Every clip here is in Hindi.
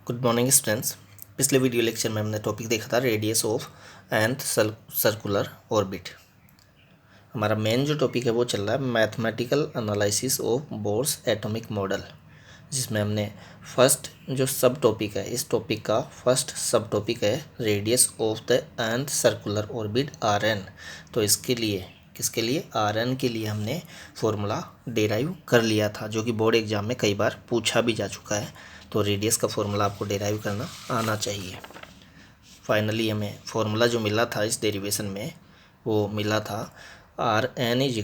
Good morning students. पिछले वीडियो लेक्चर में हमने टॉपिक देखा था radius of nth circular orbit. हमारा मेन जो टॉपिक है वो चल रहा है mathematical analysis of Bohr's atomic model, जिसमें हमने फर्स्ट जो सब टॉपिक है, इस टॉपिक का फर्स्ट सब टॉपिक है radius of the nth circular orbit Rn। तो इसके लिए किसके लिए Rn के लिए हमने फॉर्मूला डेराइव कर लिया था, जो कि बोर्ड एग्जाम में कई बार पूछा भी जा चुका है। तो रेडियस का फॉर्मूला आपको डेराइव करना आना चाहिए। फाइनली हमें फॉर्मूला जो मिला था इस डेरिवेशन में वो मिला था Rn =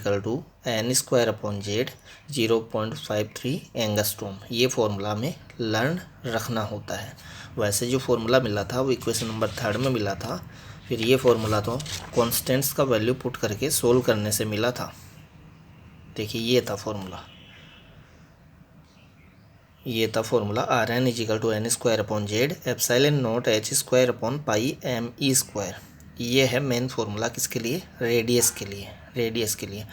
n² / z 0.53 एंगस्ट्रॉम। ये फॉर्मूला में लर्न रखना होता है। वैसे जो फॉर्मूला मिला था वो इक्वेशन नंबर 3 में मिला था। फिर ये फॉर्मूला तो कॉन्स्टेंट्स का वैल्यू पुट करके सोल्व करने से मिला था। देखिए ये था फॉर्मूला, ये था formula Rn = n² / z ε0 h² π me²। ये है मेन फॉर्मूला किसके लिए? रेडियस के लिए। रेडियस के लिए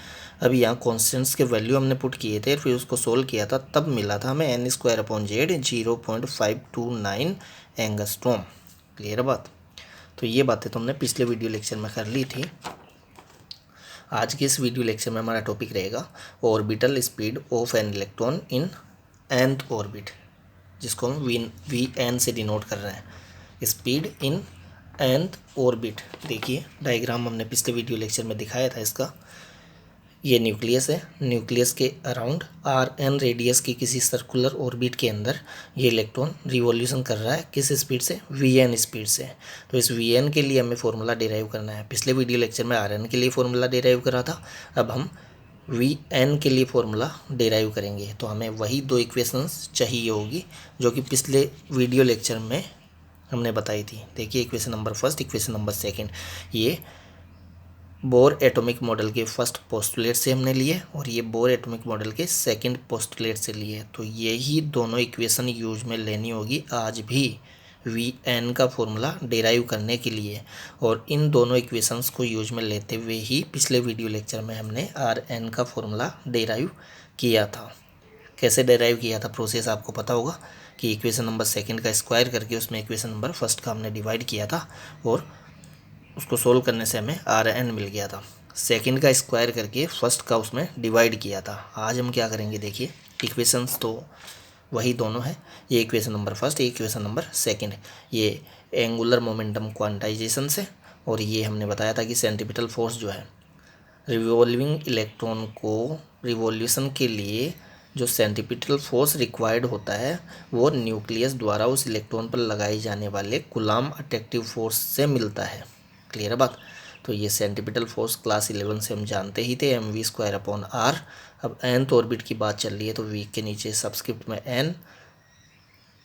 अब यहाँ कॉन्स्टेंट्स के वैल्यू हमने पुट किए थे, फिर उसको सोल्व किया था, तब मिला था हमें n² / z 0.529 एंगस्ट्रॉम। क्लियर बात? तो ये बातें तो हमने पिछले वीडियो लेक्चर में कर ली थी। आज के इस वीडियो लेक्चर में हमारा टॉपिक रहेगा orbital speed of an electron in nth orbit, जिसको हम वी एन से डिनोट कर रहे हैं। Speed in nth orbit. देखिए डायग्राम हमने पिछले वीडियो लेक्चर में दिखाया था इसका। ये न्यूक्लियस है, न्यूक्लियस के अराउंड Rn रेडियस की किसी सर्कुलर ऑर्बिट के अंदर ये इलेक्ट्रॉन रिवॉल्यूशन कर रहा है। किस स्पीड से? Vn स्पीड से। तो इस Vn के लिए हमें फॉर्मूला डिराइव करना है। पिछले वीडियो लेक्चर में Rn के लिए फॉर्मूला डिराइव करा था, अब हम Vn के लिए फॉर्मूला डिराइव करेंगे। तो हमें वही दो इक्वेशंस चाहिए होगी जो कि पिछले वीडियो लेक्चर में हमने बताई थी। देखिए equation number first, equation number second, ये बोर एटॉमिक मॉडल के फर्स्ट पोस्टुलेट से हमने लिए और ये बोर एटॉमिक मॉडल के सेकंड पोस्टुलेट से लिए। तो यही दोनों इक्वेशन यूज में लेनी होगी आज भी Vn का फॉर्मूला डिराइव करने के लिए। और इन दोनों इक्वेशंस को यूज में लेते हुए ही पिछले वीडियो लेक्चर में हमने Rn का फॉर्मूला डिराइव किया था। कैसे डिराइव किया था प्रोसेस आपको पता होगा कि इक्वेशन नंबर सेकंड का स्क्वायर करके उसमें इक्वेशन नंबर फर्स्ट का हमने डिवाइड किया था और उसको सोल्व करने से हमें Rn मिल गया था। सेकंड का स्क्वायर करके फर्स्ट का उसमें डिवाइड किया था। आज हम क्या करेंगे, देखिए इक्वेशंस तो वही दोनों है। ये इक्वेशन नंबर फर्स्ट, ये इक्वेशन नंबर सेकंड। ये एंगुलर मोमेंटम क्वांटाइजेशन से, और ये हमने बताया था कि सेंट्रीपिटल फोर्स जो है रिवॉल्विंग इलेक्ट्रॉन को रिवॉल्यूशन के लिए जो सेंट्रीपिटल फोर्स रिक्वायर्ड होता है वो न्यूक्लियस द्वारा उस इलेक्ट्रॉन पर लगाए जाने वाले कूलाम अट्रैक्टिव फोर्स से मिलता है। क्लियर है बात? तो ये सेंट्रीपिटल फोर्स क्लास 11 से हम जानते ही थे, mv²/r। अब nth ऑर्बिट की बात चल रही है तो v के नीचे सबस्क्रिप्ट में n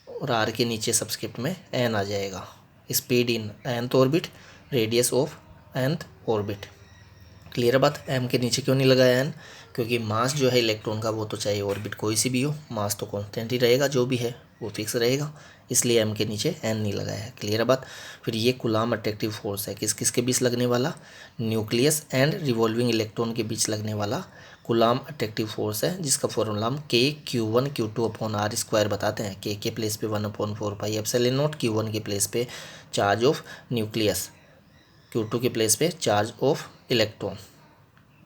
और r के नीचे सबस्क्रिप्ट में n आ जाएगा। Speed in nth orbit, radius of nth orbit. Clear है बात? m के नीचे क्यों नहीं लगाया n? क्योंकि मास जो है इलेक्ट्रॉन का वो तो चाहे ऑर्बिट कोई सी भी हो, मास तो कांस्टेंट ही रहेगा, जो भी है वो फिक्स रहेगा, इसलिए m के नीचे n नहीं लगाया है। क्लियर है बात? फिर ये कूलाम अट्रैक्टिव फोर्स है, किस किस के बीच लगने वाला? न्यूक्लियस एंड रिवॉल्विंग इलेक्ट्रॉन के बीच लगने वाला कूलाम अट्रैक्टिव फोर्स है, जिसका फॉर्मूला हम K(Q1 Q2)/r² बताते हैं। K के प्लेस पे 1/4 पाई एप्सिलॉन नॉट, Q1 के प्लेस पे चार्ज ऑफ न्यूक्लियस, Q2 के प्लेस पे चार्ज ऑफ इलेक्ट्रॉन।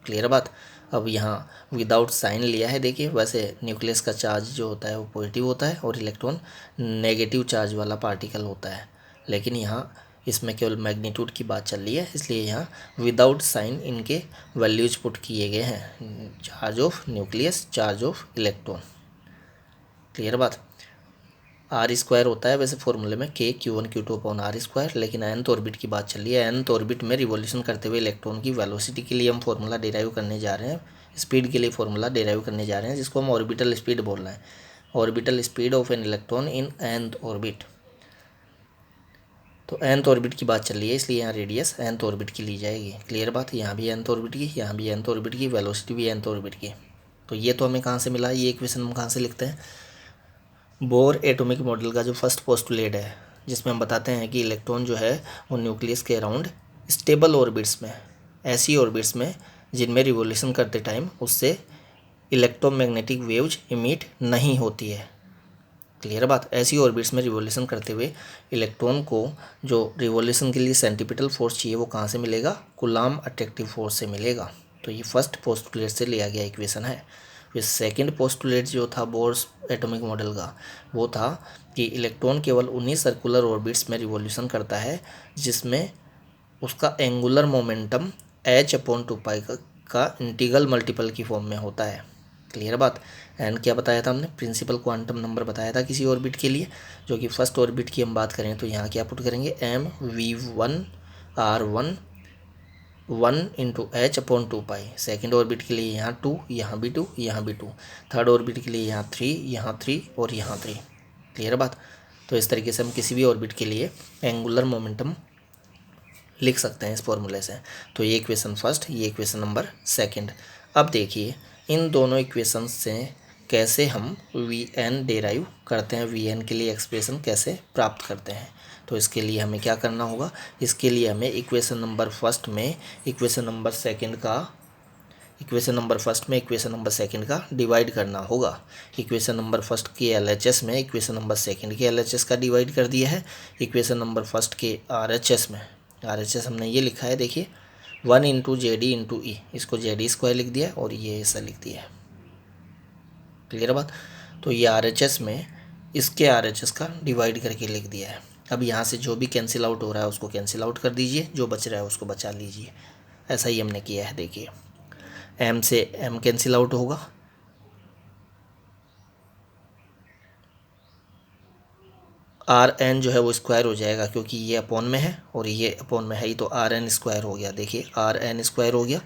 क्लियर बात? अब यहाँ विदाउट साइन लिया है। देखिए वैसे न्यूक्लियस का चार्ज जो होता है वो पॉजिटिव होता है और इलेक्ट्रॉन नेगेटिव चार्ज वाला पार्टिकल होता है, लेकिन यहाँ इसमें केवल मैग्नीट्यूड की बात चल रही है, इसलिए यहाँ विदाउट साइन इनके वैल्यूज पुट किए गए हैं, charge of nucleus, charge of electron. Clear बात? r² होता है वैसे फॉर्मूले में K(Q1 Q2)/r², लेकिन nth ऑर्बिट की बात चल रही है। nth ऑर्बिट में रिवॉल्यूशन करते हुए इलेक्ट्रॉन की वेलोसिटी के लिए हम फॉर्मूला डिराइव करने जा रहे हैं, स्पीड के लिए फॉर्मूला डिराइव करने जा रहे हैं, जिसको हम ऑर्बिटल स्पीड बोल रहे हैं। Orbital speed of an electron in nth orbit. तो nth ऑर्बिट की बात चल रही है, इसलिए यहाँ रेडियस nth ऑर्बिट की ली जाएगी। क्लियर बात? यहाँ भी nth ऑर्बिट की, यहाँ भी nth ऑर्बिट की, वेलोसिटी भी nth ऑर्बिट की। तो ये तो हमें कहाँ से मिला? ये इक्वेशन हम कहाँ से लिखते हैं? बोर एटॉमिक मॉडल का जो फर्स्ट पोस्टुलेट है, जिसमें हम बताते हैं कि इलेक्ट्रॉन जो है वो न्यूक्लियस के अराउंड स्टेबल ऑर्बिट्स में, ऐसी ऑर्बिट्स में जिनमें रिवॉल्यूशन करते टाइम उससे इलेक्ट्रोमैग्नेटिक वेव्स इमिट नहीं होती है। क्लियर बात। ऐसी ऑर्बिट्स में रिवॉल्यूशन करते हुए इलेक्ट्रॉन को जो रिवॉल्यूशन के लिए सेंट्रीपिटल फोर्स चाहिए वो कहाँ से मिलेगा, कूलाम्ब अट्रैक्टिव फोर्स से मिलेगा। तो ये फर्स्ट पोस्टुलेट से लिया गया इक्वेशन है। फिर सेकंड पोस्टुलेट जो था बोर्स एटॉमिक मॉडल का, वो था कि इलेक्ट्रॉन केवल उन्हीं सर्कुलर ऑर्बिट्स में रिवॉल्यूशन करता है जिसमें उसका एंगुलर मोमेंटम h/2π का इंटीग्रल मल्टीपल की फॉर्म में होता है। क्लियर बात। एंड क्या बताया था हमने, प्रिंसिपल क्वांटम नंबर बताया था किसी ऑर्बिट के लिए, जो कि फर्स्ट ऑर्बिट की हम बात करें तो यहाँ क्या पुट करेंगे, mv1r1 1 × h/2π। सेकेंड ऑर्बिट के लिए यहाँ 2, यहाँ भी 2, यहाँ भी 2। थर्ड ऑर्बिट के लिए यहाँ 3, यहाँ 3 और यहाँ 3। क्लियर बात। तो इस तरीके से हम किसी भी ऑर्बिट के लिए एंगुलर मोमेंटम लिख सकते हैं इस फॉर्मूले से। तो ये इक्वेशन फर्स्ट, ये इक्वेशन नंबर सेकंड। अब देखिए इन दोनों इक्वेशन से कैसे हम Vn डेराइव करते हैं, Vn के लिए एक्सप्रेशन कैसे प्राप्त करते हैं। तो इसके लिए हमें क्या करना होगा, इसके लिए हमें इक्वेशन नंबर फर्स्ट में इक्वेशन नंबर सेकंड का डिवाइड करना होगा। इक्वेशन नंबर फर्स्ट के LHS में इक्वेशन नंबर सेकंड के LHS का डिवाइड कर दिया है। इक्वेशन नंबर फर्स्ट के RHS में, RHS हमने ये लिखा है, देखिए 1 × JD × E, इसको JD² लिख दिया और ये ऐसा लिख दिया है। क्लियर बात। तो ये RHS में इसके RHS का डिवाइड करके लिख दिया है। अब यहाँ से जो भी कैंसिल आउट हो रहा है उसको कैंसिल आउट कर दीजिए, जो बच रहा है उसको बचा लीजिए। ऐसा ही हमने किया है। देखिए m से m कैंसिल आउट होगा, Rn जो है वो स्क्वायर हो जाएगा क्योंकि ये अपॉन में है और ये अपॉन में है ही, तो Rn² हो गया। देखिए Rn² हो गया,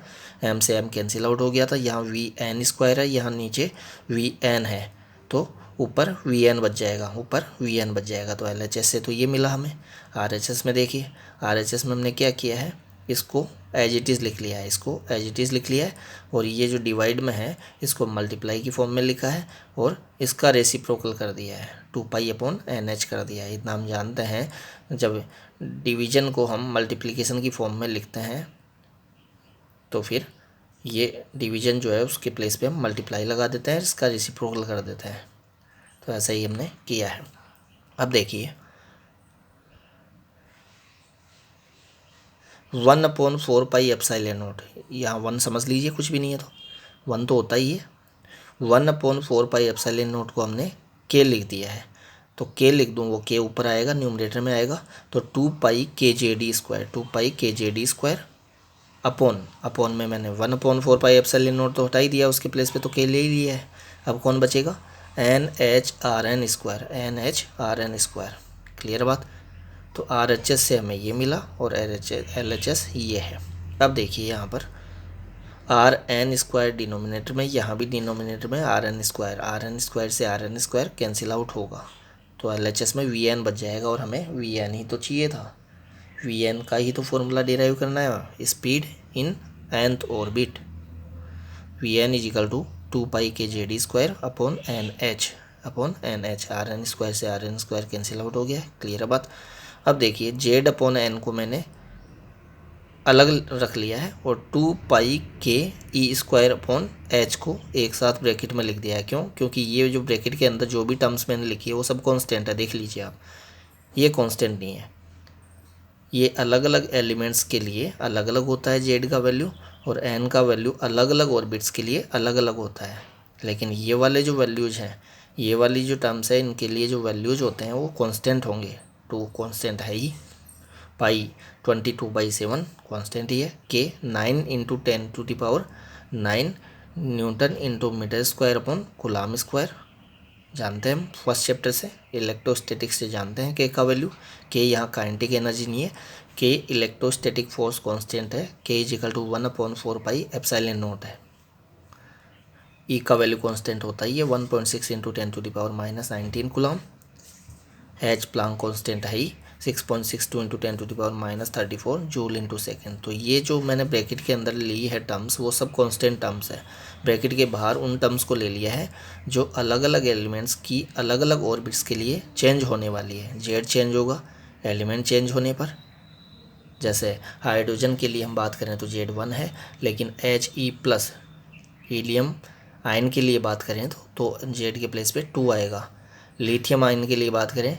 m से m कैंसिल आउट हो गया था, यहाँ Vn² है, यहाँ नीचे Vn है, तो ऊपर Vn बच जाएगा, ऊपर Vn बच जाएगा। तो LHS से तो ये मिला हमें। RHS में देखिए, RHS में हमने क्या किया है, इसको एज इट इज़ लिख लिया है, इसको एज इट इज़ लिख लिया है, और ये जो डिवाइड में है इसको मल्टीप्लाई की फॉर्म में लिखा है और इसका रेसिप्रोकल कर दिया है, 2π/NH कर दिया है। इतना हम जानते हैं जब डिवीजन को हम मल्टीप्लिकेशन की फॉर्म में लिखते हैं तो फिर ये डिवीजन जो है उसके प्लेस पे हम मल्टीप्लाई लगा देते हैं, इसका रेसिप्रोकल कर देते हैं। तो ऐसा ही हमने किया है। अब देखिए 1/4πε0, यहाँ 1 समझ लीजिए, कुछ भी नहीं है तो 1 तो होता ही है। 1/4πε0 को हमने k लिख दिया है, तो k लिख दूँ, वो k ऊपर आएगा, न्यूमरेटर में आएगा, तो 2πkjd², 2πkjd² अपॉन में मैंने 1/4πε0 तो हटा ही दिया, उसके प्लेस पे तो k ले ही लिया है। अब कौन बचेगा, NHRN², NHRN²। क्लियर बात। तो RHS से हमें ये मिला और LHS ये है। अब देखिए यहाँ पर Rn² डिनोमिनेटर में, यहाँ भी डिनोमिनेटर में Rn² से Rn² कैंसिल आउट होगा, तो LHS में Vn बच जाएगा और हमें Vn ही तो चाहिए था। Vn का ही तो फॉर्मूला डिराइव करना है, speed in nth orbit. Vn = 2πkjd² upon NH। Rn² से Rn² कैंसिल आउट हो गया। क्लियर बात। अब देखिए Z/n को मैंने अलग रख लिया है और 2πke² को एक साथ ब्रैकेट में लिख दिया है। क्यों? क्योंकि ये जो ब्रैकेट के अंदर जो भी टर्म्स मैंने लिखी है वो सब कांस्टेंट है। देख लीजिए आप, ये कांस्टेंट नहीं है, ये अलग अलग एलिमेंट्स के लिए अलग अलग होता है Z का वैल्यू, और n का वैल्यू अलग अलग ऑर्बिट्स के लिए अलग अलग होता है। लेकिन ये वाले जो वैल्यूज हैं, ये वाली जो टर्म्स है, इनके लिए जो वैल्यूज होते हैं वो कांस्टेंट होंगे। तो कांस्टेंट है ही, पाई 22/7 कांस्टेंट ही है, k 9 × 10⁹ न्यूटन /मीटर² कूलाम्ब²। जानते हैं हम फर्स्ट चैप्टर से, इलेक्ट्रोस्टैटिक्स से जानते हैं k का वैल्यू। k यहाँ काइनेटिक एनर्जी नहीं है, k इलेक्ट्रोस्टैटिक फोर्स कांस्टेंट है, k = 1/4πε0 है। E का वैल्यू कांस्टेंट होता ही है 1.6 × 10⁻⁻19 कूलम। H प्लांक कांस्टेंट है ही 6.62 × 10⁻34 जूल/सेकेंड। तो ये जो मैंने ब्रैकेट के अंदर ली है टर्म्स, वो सब कांस्टेंट टर्म्स है। ब्रैकेट के बाहर उन टर्म्स को ले लिया है जो अलग अलग एलिमेंट्स की अलग अलग ऑर्बिट्स के लिए चेंज होने वाली है। Z चेंज होगा एलिमेंट चेंज होने पर। जैसे हाइड्रोजन के लिए हम बात करें तो Z1 है, लेकिन He+ हीलियम आयन के लिए बात करें तो Z के प्लेस पे 2 आएगा। लिथियम आयन के लिए बात करें,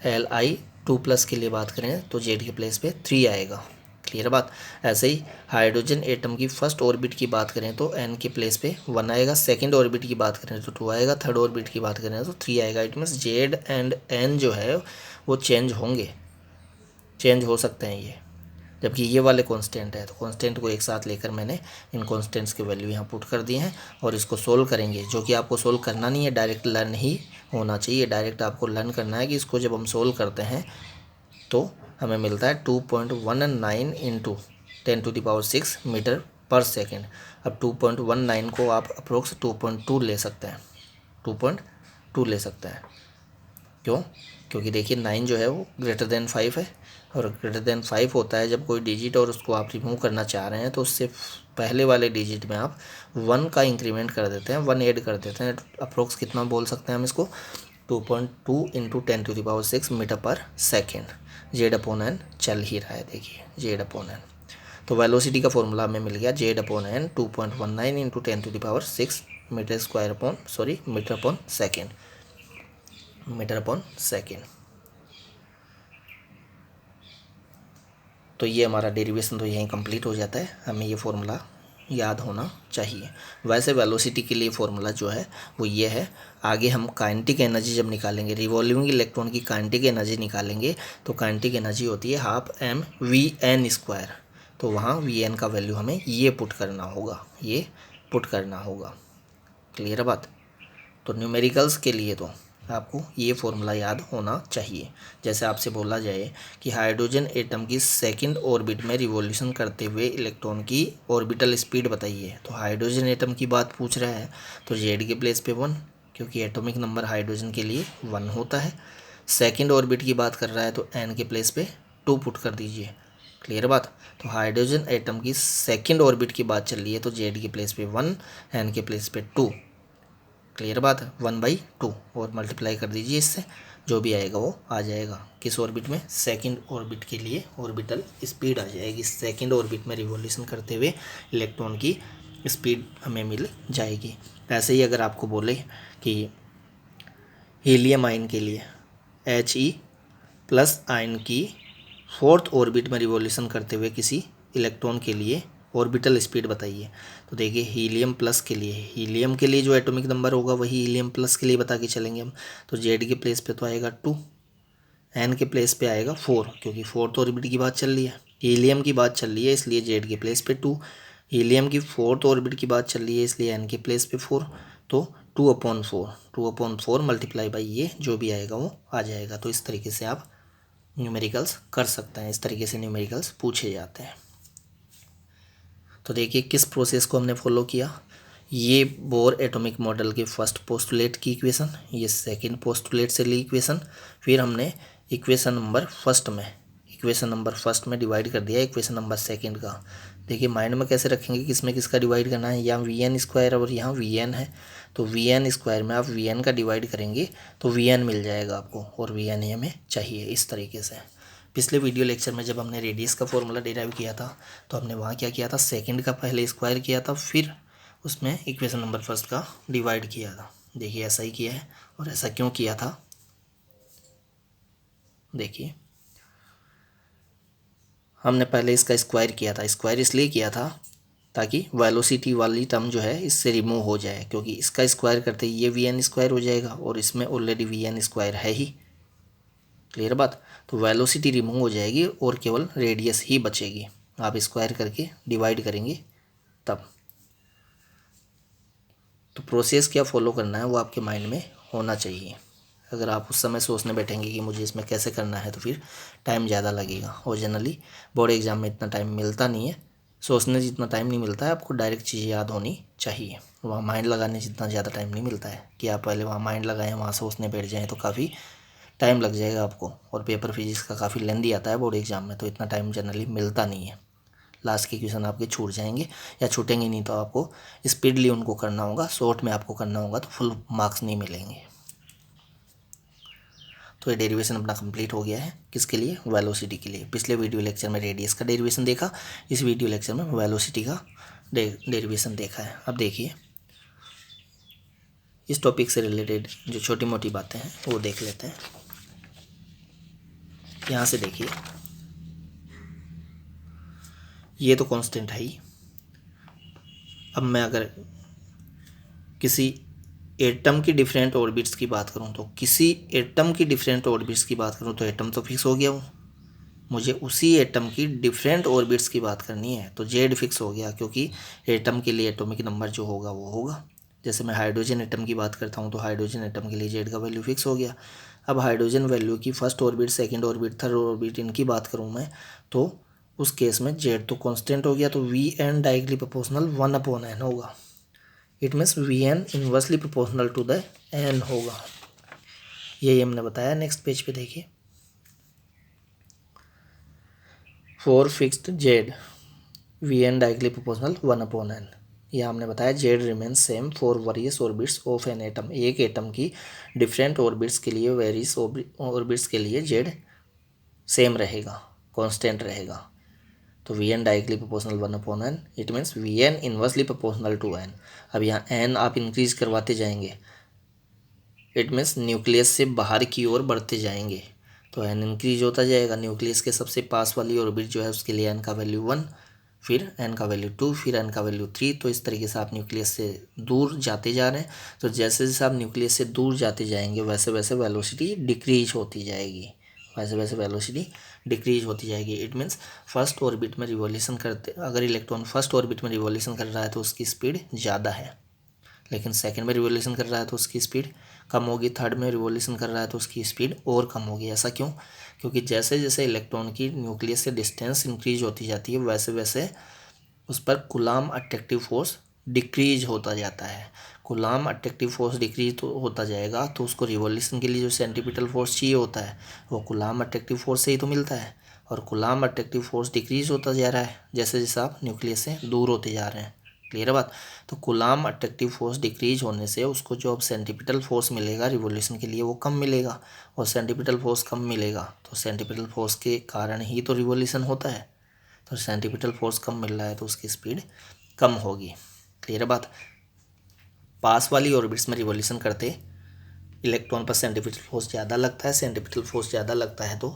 Li2+ के लिए बात करें तो Z के प्लेस पे 3 आएगा। क्लियर बात। ऐसे ही हाइड्रोजन एटम की फर्स्ट ऑर्बिट की बात करें तो N के प्लेस पे 1 आएगा, सेकंड ऑर्बिट की बात करें तो 2 आएगा, थर्ड ऑर्बिट की बात करें तो 3 आएगा। It means Z and N जो है वो चेंज होंगे, चेंज हो सकते हैं ये, जबकि ये वाले कांस्टेंट है। तो कांस्टेंट को एक साथ लेकर मैंने इन कांस्टेंट्स के वैल्यू यहाँ पुट कर दिए हैं और इसको सोल्व करेंगे, जो कि आपको सोल्व करना नहीं है, डायरेक्ट लर्न ही होना चाहिए। डायरेक्ट आपको लर्न करना है कि इसको जब हम सोल्व करते हैं तो हमें मिलता है 2.19 इंटू 10⁶ मीटर पर सेकेंड। अब 2.19 को आप अप्रोक्स 2.2 ले सकते हैं, 2.2 ले सकते हैं। क्यों? क्योंकि देखिए 9 जो है वो ग्रेटर देन 5 है, और ग्रेटर देन 5 होता है जब कोई डिजिट और उसको आप रिमूव करना चाह रहे हैं तो उससे पहले वाले डिजिट में आप 1 का इंक्रीमेंट कर देते हैं, 1 ऐड कर देते हैं। अप्रोक्स कितना बोल सकते हैं हम इसको? 2.2 इंटू 10⁶ मीटर पर सेकेंड। Z/N चल ही रहा है, देखिए Z/N। तो वेलोसिटी का फॉर्मूला हमें मिल गया Z/N 2.19 into 10⁶ metre upon second, metre upon second. तो ये हमारा डेरिवेशन तो यहीं कंप्लीट हो जाता है। हमें ये फॉर्मूला याद होना चाहिए। वैसे वेलोसिटी के लिए फॉर्मूला जो है वो ये है। आगे हम काइनेटिक एनर्जी जब निकालेंगे, रिवॉल्विंग इलेक्ट्रॉन की काइनेटिक एनर्जी निकालेंगे तो काइनेटिक एनर्जी होती है 12m v_n²। तो वहाँ v_n का वैल्यू हमें ये पुट करना होगा, ये पुट करना होगा। क्लियर है बात। तो न्यूमेरिकल्स के लिए तो आपको ये फॉर्मूला याद होना चाहिए। जैसे आपसे बोला जाए कि हाइड्रोजन एटम की सेकंड ऑर्बिट में रिवॉल्यूशन करते हुए इलेक्ट्रॉन की ऑर्बिटल स्पीड बताइए, तो हाइड्रोजन एटम की बात पूछ रहा है तो Z के प्लेस पे 1, क्योंकि एटॉमिक नंबर हाइड्रोजन के लिए 1 होता है। सेकंड ऑर्बिट की बात कर रहा है तो N के प्लेस पे 2 पुट कर दीजिए। क्लियर बात। तो हाइड्रोजन एटम की सेकंड ऑर्बिट की बात चल रही है तो Z के प्लेस पे 1, N के प्लेस पे 2। क्लियर बात है, 1/2 और मल्टीप्लाई कर दीजिए इससे, जो भी आएगा वो आ जाएगा। किस ऑर्बिट में? सेकंड ऑर्बिट के लिए ऑर्बिटल स्पीड आ जाएगी। सेकंड ऑर्बिट में रिवॉल्यूशन करते हुए इलेक्ट्रॉन की स्पीड हमें मिल जाएगी। ऐसे ही अगर आपको बोले कि हीलियम आयन के लिए He+ आयन की फोर्थ ऑर्बिट में रिवॉल्यूशन करते हुए किसी इलेक्ट्रॉन के लिए ऑर्बिटल स्पीड बताइए, तो देखिए हीलियम के लिए जो एटॉमिक नंबर होगा वही He+ के लिए बता के चलेंगे हम। तो Z के प्लेस पे तो आएगा 2, N के प्लेस पे आएगा 4, क्योंकि फोर्थ ऑर्बिट की बात चल रही है, हीलियम की बात चल रही है, इसलिए Z के प्लेस पे 2। हीलियम की फोर्थ ऑर्बिट की बात चल रही है इसलिए N के प्लेस पे 4। तो 2/4 मल्टीप्लाई बाई ये जो भी आएगा वो आ जाएगा। तो इस तरीके से आप न्यूमेरिकल्स कर सकते हैं, इस तरीके से न्यूमेरिकल्स पूछे जाते हैं। तो देखिए किस प्रोसेस को हमने फॉलो किया। ये बोर एटॉमिक मॉडल के फर्स्ट पोस्टुलेट की इक्वेशन, ये सेकंड पोस्टुलेट से ली इक्वेशन, फिर हमने इक्वेशन नंबर फर्स्ट में डिवाइड कर दिया इक्वेशन नंबर सेकंड का। देखिए माइंड में कैसे रखेंगे किसमें किसका डिवाइड करना है। यहाँ Vn² और यहाँ Vn है, तो Vn² में आप Vn का डिवाइड करेंगे तो Vn मिल जाएगा आपको, और Vn ही हमें चाहिए। इस तरीके से पिछले वीडियो लेक्चर में जब हमने रेडियस का फॉर्मूला डिराइव किया था तो हमने वहाँ क्या किया था, सेकंड का पहले स्क्वायर किया था, फिर उसमें इक्वेशन नंबर फर्स्ट का डिवाइड किया था। देखिए ऐसा ही किया है। और ऐसा क्यों किया था, देखिए हमने पहले इसका स्क्वायर किया था। स्क्वायर इसलिए किया था ताकि वेलोसिटी वाली टर्म जो है इससे रिमूव हो जाए, क्योंकि इसका स्क्वायर करते ही ये Vn² हो जाएगा और इसमें ऑलरेडी Vn² है ही। क्लियर बात। तो वेलोसिटी रिमूव हो जाएगी और केवल रेडियस ही बचेगी। आप स्क्वायर करके डिवाइड करेंगे तब। तो प्रोसेस क्या फॉलो करना है वो आपके माइंड में होना चाहिए। अगर आप उस समय सोचने बैठेंगे कि मुझे इसमें कैसे करना है तो फिर टाइम ज़्यादा लगेगा, और जनरली बोर्ड एग्ज़ाम में इतना टाइम मिलता नहीं है। सोचने जितना टाइम नहीं मिलता है, आपको डायरेक्ट चीज़ें याद होनी चाहिए। वहाँ माइंड लगाने जितना ज़्यादा टाइम नहीं मिलता है कि आप पहले वहाँ माइंड लगाएं, वहाँ सोचने बैठ जाएँ, तो काफ़ी टाइम लग जाएगा आपको। और पेपर फिजिक्स का काफ़ी लेंदी आता है बोर्ड एग्ज़ाम में, तो इतना टाइम जनरली मिलता नहीं है। लास्ट के क्वेश्चन आपके छूट जाएंगे या छूटेंगे नहीं, तो आपको स्पीडली उनको करना होगा, शॉर्ट में आपको करना होगा, तो फुल मार्क्स नहीं मिलेंगे। तो ये डेरिवेशन अपना कंप्लीट हो गया है। किसके लिए? वेलोसिटी के लिए। पिछले वीडियो लेक्चर में रेडियस का डेरिवेशन देखा, इस वीडियो लेक्चर में वेलोसिटी का डेरिवेशन देखा है। अब देखिए इस टॉपिक से रिलेटेड जो छोटी मोटी बातें हैं वो देख लेते हैं। यहाँ से देखिए, ये तो कांस्टेंट है ही। अब मैं अगर किसी एटम की डिफरेंट ऑर्बिट्स की बात करूँ तो किसी एटम की डिफरेंट ऑर्बिट्स की बात करूँ तो एटम तो फिक्स हो गया वो, मुझे उसी एटम की डिफरेंट ऑर्बिट्स की बात करनी है तो जेड फिक्स हो गया, क्योंकि एटम के लिए एटॉमिक नंबर जो होगा वो होगा। जैसे मैं हाइड्रोजन एटम की बात करता हूँ तो हाइड्रोजन एटम के लिए जेड का वैल्यू फिक्स हो गया। अब हाइड्रोजन वैल्यू की first orbit, second orbit, third orbit इनकी बात करूँ मैं तो उस केस में जेड तो कांस्टेंट हो गया, तो v n directly proportional 1/n होगा। It means v n inversely proportional to the n होगा। यही हमने बताया। नेक्स्ट पेज पे देखिए, for fixed Z v n directly proportional 1/n। यह हमने बताया Z remains same for various orbits of an atom. एक एटम की डिफरेंट ऑर्बिट्स के लिए, वेरियस ऑर्बिट्स के लिए जेड सेम रहेगा, कांस्टेंट रहेगा। तो v n directly proportional 1/n, it means v n inversely proportional to n. अब यहाँ एन आप इंक्रीज करवाते जाएंगे, इट मीन्स न्यूक्लियस से बाहर की ओर बढ़ते जाएंगे तो एन इंक्रीज होता जाएगा। न्यूक्लियस के सबसे पास वाली ऑर्बिट जो है उसके लिए एन का वैल्यू 1, फिर एन का वैल्यू 2, फिर एन का वैल्यू 3। तो इस तरीके से आप न्यूक्लियस से दूर जाते जा रहे हैं। तो जैसे जैसे आप न्यूक्लियस से दूर जाते जाएंगे वैसे वैसे वेलोसिटी डिक्रीज होती जाएगी, वैसे वैसे वेलोसिटी डिक्रीज होती जाएगी। इट मीन्स फर्स्ट ऑर्बिट में रिवॉल्यूशन करते, अगर इलेक्ट्रॉन फर्स्ट ऑर्बिट में रिवॉल्यूशन कर रहा है तो उसकी स्पीड ज़्यादा है, लेकिन सेकंड में रिवॉल्यूशन कर रहा है तो उसकी स्पीड कम होगी, थर्ड में रिवॉल्यूशन कर रहा है तो उसकी स्पीड और कम होगी। ऐसा क्यों? क्योंकि जैसे जैसे इलेक्ट्रॉन की न्यूक्लियस से डिस्टेंस इंक्रीज होती जाती है वैसे वैसे उस पर कूलाम अट्रैक्टिव फोर्स डिक्रीज होता जाता है। कूलाम अट्रैक्टिव फोर्स डिक्रीज तो होता जाएगा तो उसको रिवॉल्यूशन के लिए जो सेंट्रीपिटल फोर्स चाहिए होता है वो कूलाम अट्रैक्टिव फोर्स से ही तो मिलता है, और कूलाम अट्रैक्टिव फोर्स डिक्रीज होता जा रहा है जैसे जैसे आप न्यूक्लियस से दूर होते जा रहे हैं। क्लियर है बात? तो कूलाम अट्रैक्टिव फोर्स डिक्रीज होने से उसको जो अब सेंट्रीपिटल फोर्स मिलेगा रिवॉल्यूशन के लिए वो कम मिलेगा, और सेंट्रीपिटल फोर्स कम मिलेगा तो सेंट्रीपिटल फोर्स के कारण ही तो रिवॉल्यूशन होता है। तो सेंट्रीपिटल फोर्स कम मिल रहा है तो उसकी स्पीड कम होगी। क्लियर है बात? पास वाली ऑर्बिट्स में रिवॉल्यूशन करते इलेक्ट्रॉन पर सेंट्रीपिटल फोर्स ज़्यादा लगता है, सेंट्रीपिटल फोर्स ज़्यादा लगता है तो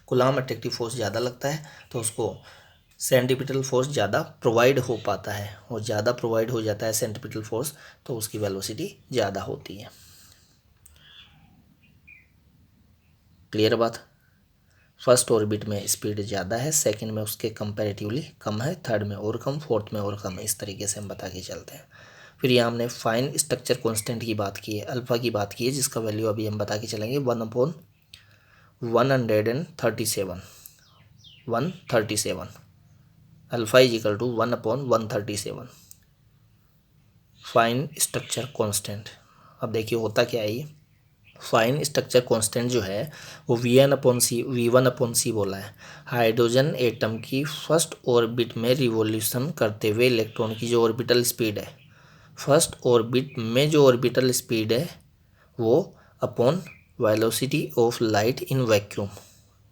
कूलाम अट्रैक्टिव फोर्स ज़्यादा लगता है तो उसको सेंट्रीपिटल फोर्स ज़्यादा प्रोवाइड हो पाता है, और ज़्यादा प्रोवाइड हो जाता है सेंट्रीपिटल फोर्स तो उसकी वेलोसिटी ज़्यादा होती है। क्लियर बात? फर्स्ट ऑर्बिट में स्पीड ज़्यादा है, सेकंड में उसके कंपैरेटिवली कम है, थर्ड में और कम, फोर्थ में और कम है। इस तरीके से हम बता के चलते हैं। फिर यहाँ हमने फाइन स्ट्रक्चर कांस्टेंट की बात की है, अल्फ़ा की बात की है, जिसका वैल्यू अभी हम बता के चलेंगे 1/137 alpha is equal to 1/137 fine structure constant. अब देखिए होता क्या है, ये फाइन स्ट्रक्चर कांस्टेंट जो है वो V1/c बोला है। हाइड्रोजन एटम की फर्स्ट ऑर्बिट में रिवॉल्यूशन करते हुए इलेक्ट्रॉन की जो ऑर्बिटल स्पीड है, फर्स्ट ऑर्बिट में जो ऑर्बिटल स्पीड है वो upon velocity of light in vacuum,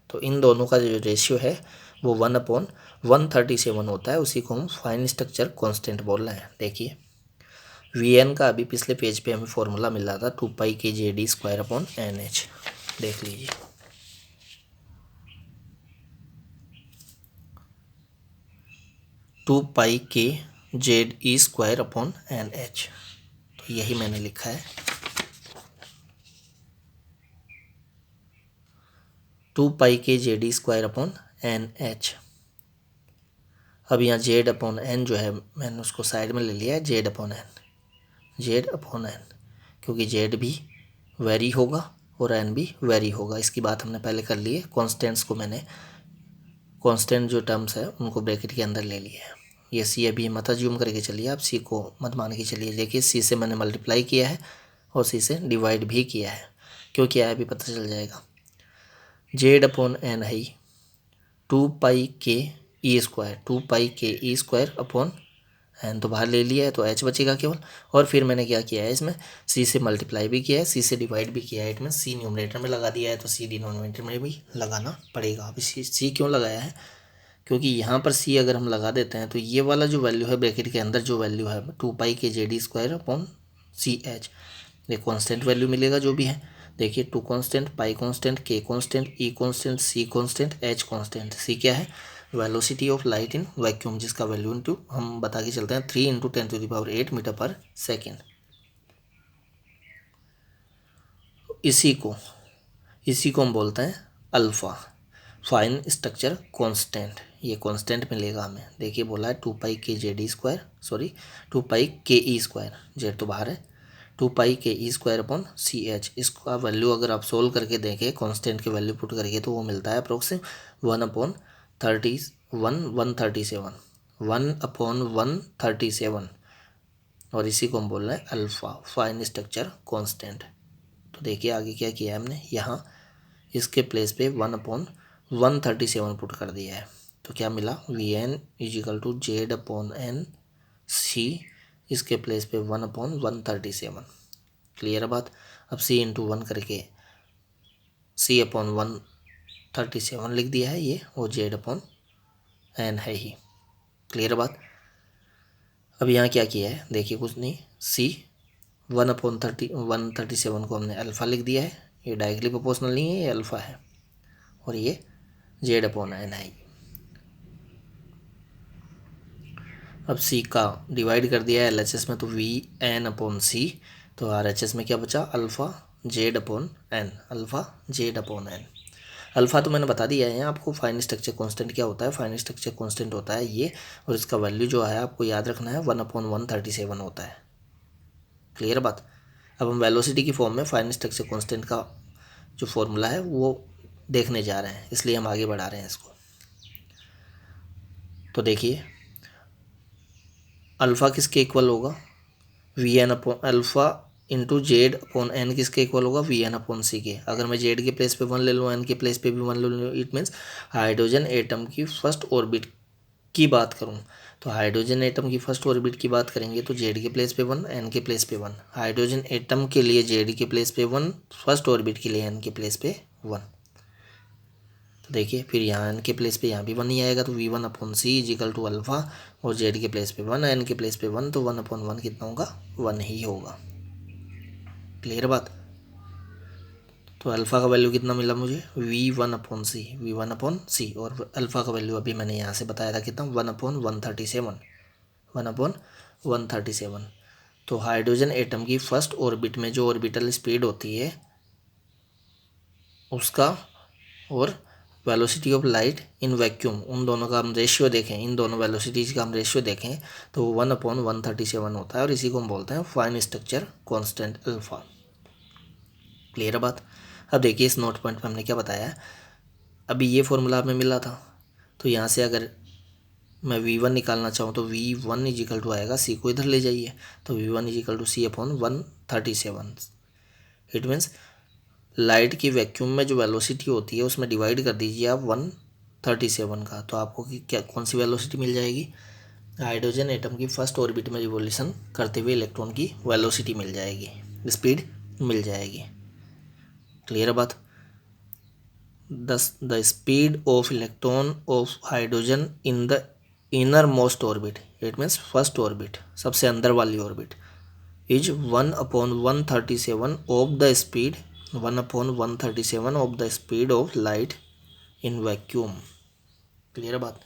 तो इन दोनों का जो रेशियो है वो 1/137 होता है। उसी को हम फाइन स्ट्रक्चर कांस्टेंट बोल रहे हैं। देखिए वी एन का अभी पिछले पेज पे हमें फॉर्मूला मिल रहा था 2π/kjd²/nh। देख लीजिए, 2πkZe²/nh, तो यही मैंने लिखा है 2πkZe²/nh। अब यहाँ Z/n जो है मैंने उसको साइड में ले लिया है, Z/n, क्योंकि Z भी वेरी होगा और n भी वेरी होगा। इसकी बात हमने पहले कर ली है। कॉन्स्टेंट्स को मैंने, कांस्टेंट जो टर्म्स है उनको ब्रैकेट के अंदर ले लिया है। ये सी अभी मत अज्यूम करके चलिए, आप सी को मत मान के चलिए। देखिए सी से मैंने मल्टीप्लाई किया है और सी से डिवाइड भी किया है। क्यों किया है अभी पता चल जाएगा। Z/n है 2πke²/n, तो बाहर ले लिया है तो h बचेगा केवल। और फिर मैंने क्या किया है, इसमें c से मल्टीप्लाई भी किया है, c से डिवाइड भी किया है। इट में c न्यूमरेटर में लगा दिया है तो c डिनोमिनेटर में भी लगाना पड़ेगा। अभी c क्यों लगाया है, क्योंकि यहाँ पर c अगर हम लगा देते हैं तो ये वाला जो वैल्यू है ब्रैकेट के अंदर जो वैल्यू है 2πkZe² CH। ये कांस्टेंट वैल्यू मिलेगा जो भी है। देखिए 2 कांस्टेंट, पाई कांस्टेंट, के कांस्टेंट, ई कांस्टेंट, सी कांस्टेंट, एच कांस्टेंट। सी क्या है? Velocity of light in vacuum, जिसका वैल्यू इंटू हम बता के चलते हैं 3 × 10⁸ मीटर पर सेकेंड। इसी को हम बोलते हैं अल्फ़ा, फाइन स्ट्रक्चर कांस्टेंट। ये कांस्टेंट मिलेगा हमें। देखिए बोला है 2π/2π/e², जेड तो बाहर है, 2π/e² इसका वैल्यू अगर आप सोल्व करके देखें, कांस्टेंट की वैल्यू पुट करके, तो वो मिलता है अप्रोक्सीमेट 1/137 और इसी को हम बोल रहे हैं अल्फ़ा, फाइन स्ट्रक्चर कांस्टेंट। तो देखिए आगे क्या किया है हमने, यहाँ इसके प्लेस पे 1/137 पुट कर दिया है। तो क्या मिला? Vn = Z/n/c, इसके प्लेस पे 1/137। क्लियर है बात? अब c × 1 करके c/137 लिख दिया है ये, और Z/n है ही। क्लियर है बात? अब यहाँ क्या किया है, देखिए कुछ नहीं, c 1/137 को हमने अल्फ़ा लिख दिया है। ये डायरेक्टली प्रोपोर्शनल नहीं है, ये अल्फ़ा है, और ये Z/n है। अब c का डिवाइड कर दिया है LHS में, तो Vn/c, तो RHS में क्या बचा? Alpha Z/n, alpha Z/n। Alpha तो मैंने बता दिया है आपको। फाइन स्ट्रक्चर कांस्टेंट क्या होता है? फाइन स्ट्रक्चर कांस्टेंट होता है ये, और इसका वैल्यू जो है आपको याद रखना है 1/137 होता है। क्लियर बात? अब हम वेलोसिटी की फॉर्म में फाइन स्ट्रक्चर कांस्टेंट का जो फॉर्मूला है वो देखने जा रहे हैं, इसलिए हम आगे बढ़ा रहे हैं इसको। तो देखिए अल्फ़ा किसके इक्वल होगा? Vn/अल्फ़ा × Z/n किसके इक्वल होगा? Vn/c के। अगर मैं Z के प्लेस पे 1 ले लूँ, n के प्लेस पे भी 1 ले लूँ, इट मीन्स हाइड्रोजन एटम की फर्स्ट ऑर्बिट की बात करूँ, तो हाइड्रोजन एटम की फर्स्ट ऑर्बिट की बात करेंगे तो Z के प्लेस पे 1, n के प्लेस पे 1। हाइड्रोजन एटम के लिए Z के प्लेस पे 1, फर्स्ट ऑर्बिट के लिए n के प्लेस पे 1। तो देखिए फिर यहाँ n के प्लेस पे यहाँ भी 1 ही आएगा, तो V1/c = अल्फ़ा, और Z के प्लेस पे 1, n के प्लेस पे 1, तो 1/1 कितना होगा? 1 ही होगा। क्लियर बात? तो अल्फ़ा का वैल्यू कितना मिला मुझे? V1/c, और अल्फ़ा का वैल्यू अभी मैंने यहाँ से बताया था कितना? 1/137। तो हाइड्रोजन एटम की फर्स्ट ऑर्बिट में जो ऑर्बिटल स्पीड होती है उसका, और velocity of light in vacuum, उन दोनों का हम रेशियो देखें, इन दोनों वेलोसिटीज़ का हम रेशियो देखें, तो 1/137 होता है, और इसी को हम बोलते हैं fine structure constant alpha. Clear है बात? अब देखिए इस नोट पॉइंट में हमने क्या बताया है। अभी ये फॉर्मूला हमें मिला था, तो यहाँ से अगर मैं V1 निकालना चाहूँ तो V1 = आएगा, c को इधर ले जाइए, तो V1 = c/137। It means light की वैक्यूम में जो वेलोसिटी होती है उसमें डिवाइड कर दीजिए आप 137 का, तो आपको क्या कौन सी वेलोसिटी मिल जाएगी? हाइड्रोजन एटम की फर्स्ट ऑर्बिट में रिवोल्यूशन करते हुए इलेक्ट्रॉन की वेलोसिटी मिल जाएगी, स्पीड मिल जाएगी। क्लियर बात? The speed of electron of hydrogen in the inner most orbit, it means first orbit, सबसे अंदर वाली orbit, is 1/137 of the speed 1/137 of the speed of light in vacuum. Clear है बात?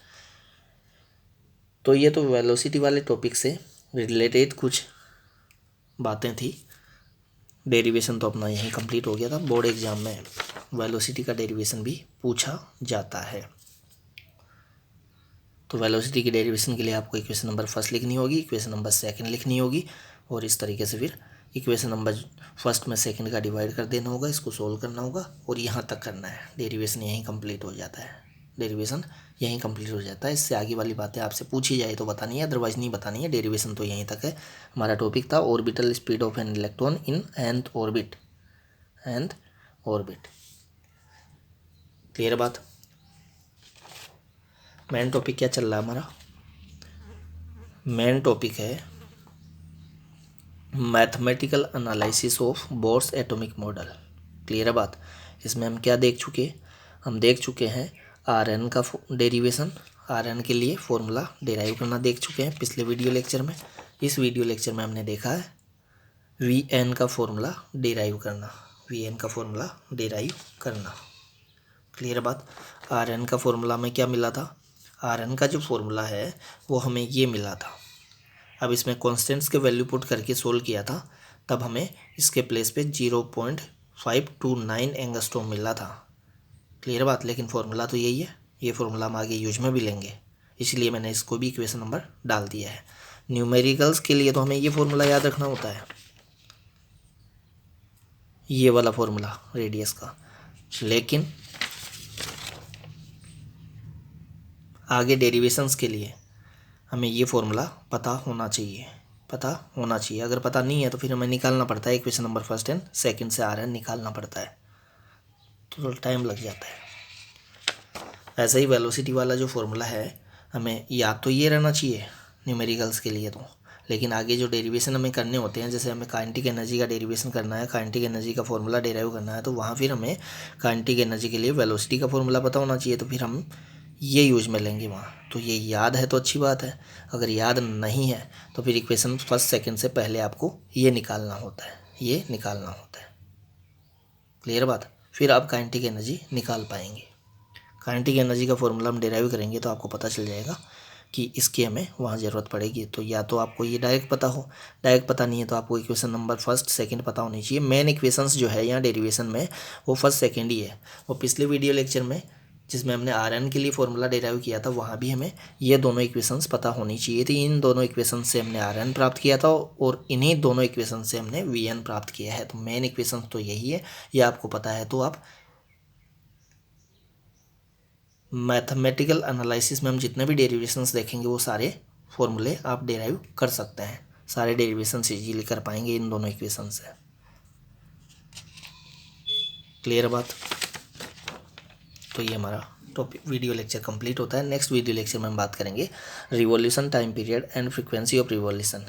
तो ये तो वेलोसिटी वाले टॉपिक से रिलेटेड कुछ बातें थी। डेरिवेशन तो अपना यहीं कंप्लीट हो गया था। बोर्ड एग्जाम में वेलोसिटी का डेरिवेशन भी पूछा जाता है। तो वेलोसिटी की डेरिवेशन के लिए आपको इक्वेशन नंबर फर्स्ट लिखनी होगी, इक्वेशन नंबर सेकंड लिखनी होगी, और इस तरीके से फिर इक्वेशन नंबर फर्स्ट में सेकंड का डिवाइड कर देना होगा, इसको सोल्व करना होगा, और यहाँ तक करना है। डेरिवेशन यहीं कंप्लीट हो जाता है। डेरिवेशन यहीं कंप्लीट हो जाता है। इससे आगे वाली बातें आपसे पूछी जाए तो बतानी है, अदरवाइज नहीं बतानी है। डेरिवेशन तो यहीं तक है। हमारा टॉपिक था orbital speed of an electron in nth orbit. Clear बात? मेन टॉपिक क्या चल रहा है हमारा? मेन टॉपिक है mathematical analysis of Bohr's atomic model. Clear है बात? इसमें हम क्या देख चुके? हम देख चुके हैं Rn का डेरिवेशन, Rn के लिए फॉर्मूला डिराइव करना देख चुके हैं पिछले वीडियो लेक्चर में। इस वीडियो लेक्चर में हमने देखा है वी एन का फॉर्मूला डिराइव करना, वी एन का फॉर्मूला डिराइव करना। क्लियर बात। आर एन का फॉर्मूला में क्या मिला था, आर एन का जो फॉर्मूला है वो हमें ये मिला था। अब इसमें कॉन्स्टेंट्स के वैल्यू पुट करके सोल्व किया था, तब हमें इसके प्लेस पे 0.529 एंगस्ट्रॉम मिला था। क्लियर बात। लेकिन फॉर्मूला तो यही है, ये फॉर्मूला हम आगे यूज में भी लेंगे, इसलिए मैंने इसको भी इक्वेशन नंबर डाल दिया है। न्यूमेरिकल्स के लिए तो हमें ये फॉर्मूला याद रखना होता है, ये वाला फॉर्मूला रेडियस का, लेकिन आगे डेरिवेशंस के लिए हमें ये फॉर्मूला पता होना चाहिए, पता होना चाहिए। अगर पता नहीं है तो फिर हमें निकालना पड़ता है, equation number first and second से आर एन निकालना पड़ता है, तो टाइम लग जाता है। ऐसा ही वेलोसिटी वाला जो फॉर्मूला है हमें याद तो ये रहना चाहिए न्यूमेरिकल्स के लिए तो, लेकिन आगे जो डेरिवेशन हमें करने होते हैं, जैसे हमें काइनेटिक एनर्जी का डेरिवेशन करना है, काइनेटिक एनर्जी का फॉर्मूला डेराइव करना है, तो वहाँ फिर हमें काइनेटिक एनर्जी के लिए वेलोसिटी का फॉर्मूला पता होना चाहिए, तो फिर हम ये यूज में लेंगे वहाँ। तो ये याद है तो अच्छी बात है, अगर याद नहीं है तो फिर इक्वेशन फर्स्ट सेकंड से पहले आपको ये निकालना होता है, ये निकालना होता है। क्लियर बात। फिर आप काइनेटिक एनर्जी निकाल पाएंगे। काइनेटिक एनर्जी का फॉर्मूला हम डेराइव करेंगे तो आपको पता चल जाएगा कि इसकी हमें वहाँ ज़रूरत पड़ेगी। तो या तो आपको ये डायरेक्ट पता हो, डायरेक्ट पता नहीं है तो आपको इक्वेशन नंबर फर्स्ट सेकंड पता होनी चाहिए। मेन इक्वेशंस जो है यहाँ डेरिवेशन में वो फर्स्ट सेकंड ही है। वो पिछले वीडियो लेक्चर में जिसमें हमने आर एन के लिए फॉर्मूला डेराइव किया था, वहाँ भी हमें ये दोनों इक्वेशंस पता होनी चाहिए थी। इन दोनों इक्वेशन से हमने आर एन प्राप्त किया था और इन्हीं दोनों इक्वेशन से हमने वी एन प्राप्त किया है। तो मेन इक्वेशन तो यही है, ये आपको पता है तो आप मैथमेटिकल एनालिसिस में हम जितने भी डेरिवेशंस देखेंगे वो सारे फॉर्मूले आप डेराइव कर सकते हैं, सारे डेरिवेशंस इजीली कर पाएंगे इन दोनों इक्वेशन से। क्लियर बात। तो ये हमारा टॉपिक वीडियो लेक्चर कंप्लीट होता है। नेक्स्ट वीडियो लेक्चर में हम बात करेंगे revolution time period and frequency of revolution,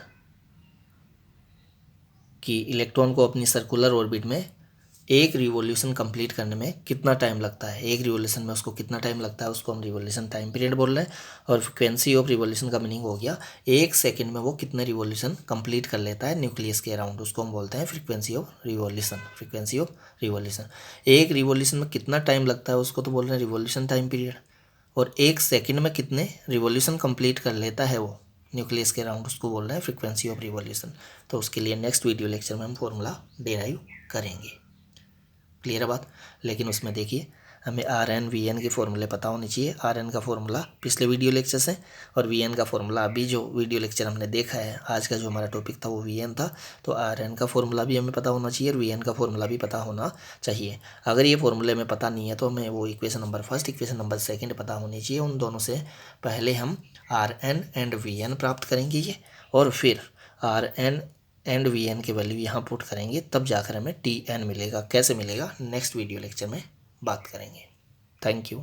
कि इलेक्ट्रॉन को अपनी सर्कुलर ऑर्बिट में एक रिवॉल्यूशन कंप्लीट करने में कितना टाइम लगता है, एक रिवॉल्यूशन में उसको कितना टाइम लगता है, उसको हम रिवॉल्यूशन टाइम पीरियड बोल रहे हैं। और फ्रीक्वेंसी ऑफ रिवॉल्यूशन का मीनिंग हो गया एक सेकंड में वो कितने रिवॉल्यूशन कंप्लीट कर लेता है न्यूक्लियस के अराउंड, उसको हम बोलते हैं frequency of revolution. Frequency of revolution, एक रिवॉल्यूशन में कितना टाइम लगता है उसको तो बोल रहे हैं रिवॉल्यूशन टाइम पीरियड। और एक सेकेंड में कितने रिवॉल्यूशन कंप्लीट कर लेता है वो न्यूक्लियस के अराउंड, उसको बोल रहे हैं फ्रीक्वेंसी ऑफ रिवॉल्यूशन। तो उसके लिए नेक्स्ट वीडियो लेक्चर में हम फॉर्मूला डेराइव करेंगे। क्लियर बात। लेकिन उसमें देखिए हमें आर एन वी एन के फॉर्मूले पता होने चाहिए। आर एन का फॉर्मूला पिछले वीडियो लेक्चर से और वी एन का फॉर्मूला अभी जो वीडियो लेक्चर हमने देखा है, आज का जो हमारा टॉपिक था वो वी एन था। तो आर एन का फॉर्मूला भी हमें पता होना चाहिए और वी एन का फॉर्मूला भी पता होना चाहिए। अगर ये फॉर्मूले में पता नहीं है तो हमें वो equation number first, equation number second पता होनी चाहिए। उन दोनों से पहले हम r n and v n प्राप्त करेंगे ये, और फिर r n and v n के वैल्यू यहाँ पुट करेंगे, तब जाकर हमें टी एन मिलेगा। कैसे मिलेगा नेक्स्ट वीडियो लेक्चर में बात करेंगे। Thank you.